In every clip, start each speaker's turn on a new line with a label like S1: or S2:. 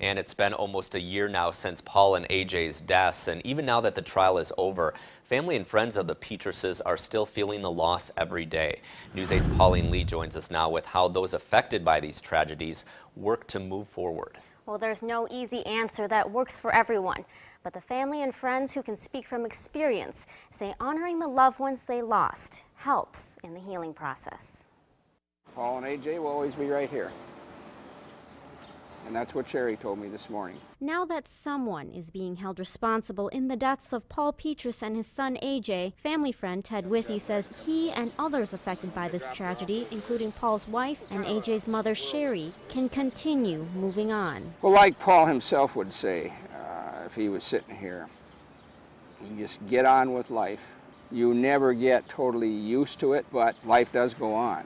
S1: And it's been almost a year now since Paul and A.J.'s deaths, and even now that the trial is over, family and friends of the Petrases are still feeling the loss every day. News 8's Pauline Lee joins us now with how those affected by these tragedies work to move forward.
S2: Well, there's no easy answer that works for everyone, but the family and friends who can speak from experience say honoring the loved ones they lost helps in the healing process.
S3: Paul and A.J. will always be right here. And that's what Sherry told me this morning.
S2: Now that someone is being held responsible in the deaths of Paul Petras and his son A.J., family friend Ted Withy says he and others affected by this tragedy, including Paul's wife and A.J.'s mother Sherry, can continue moving on.
S3: Well, like Paul himself would say, if he was sitting here, you just get on with life. You never get totally used to it, but life does go on.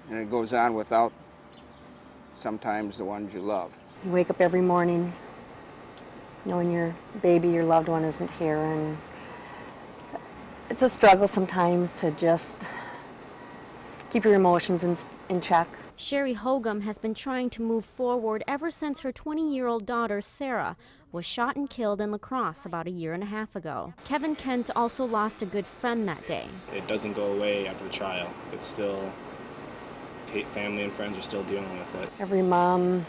S3: And it goes on without sometimes the ones you love.
S4: You wake up every morning knowing your baby, your loved one isn't here, and it's a struggle sometimes to just keep your emotions in check.
S2: Sherry Hogum has been trying to move forward ever since her 20-year-old daughter, Sarah, was shot and killed in La Crosse about a year and a half ago. Kevin Kent also lost a good friend that day.
S5: It doesn't go away after the trial. It's still, family and friends are still dealing with it.
S4: Every mom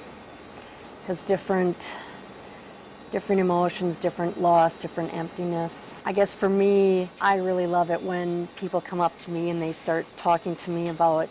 S4: has different emotions, different loss, different emptiness. I guess for me, I really love it when people come up to me and they start talking to me about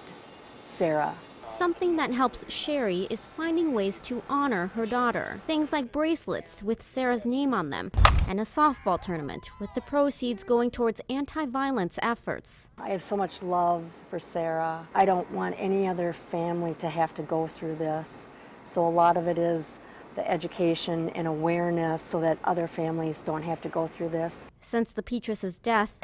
S4: Sarah.
S2: Something that helps Sherry is finding ways to honor her daughter. Things like bracelets with Sarah's name on them and a softball tournament with the proceeds going towards anti-violence efforts.
S4: I have so much love for Sarah. I don't want any other family to have to go through this. So a lot of it is the education and awareness so that other families don't have to go through this.
S2: Since the Petras' death,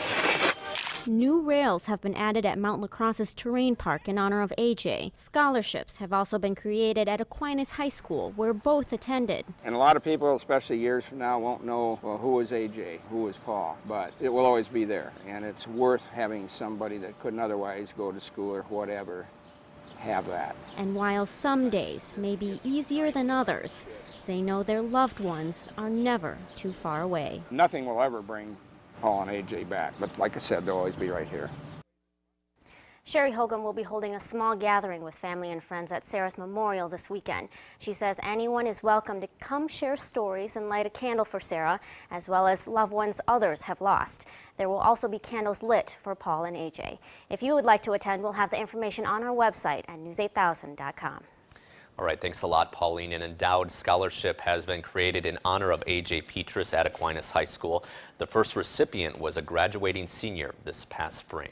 S2: new rails have been added at Mount La Crosse's terrain park in honor of A.J. Scholarships have also been created at Aquinas High School, where both attended.
S3: And a lot of people, especially years from now, won't know, well, who was A.J., who was Paul, but it will always be there. And it's worth having somebody that couldn't otherwise go to school or whatever have that.
S2: And while some days may be easier than others, they know their loved ones are never too far away.
S3: Nothing will ever bring Paul and A.J. back, but like I said, they'll always be right here.
S2: Sherry Hogum will be holding a small gathering with family and friends at Sarah's memorial this weekend. She says anyone is welcome to come share stories and light a candle for Sarah, as well as loved ones others have lost. There will also be candles lit for Paul and A.J. If you would like to attend, we'll have the information on our website at news8000.com.
S1: All right, thanks a lot, Pauline. An endowed scholarship has been created in honor of A.J. Petras at Aquinas High School. The first recipient was a graduating senior this past spring.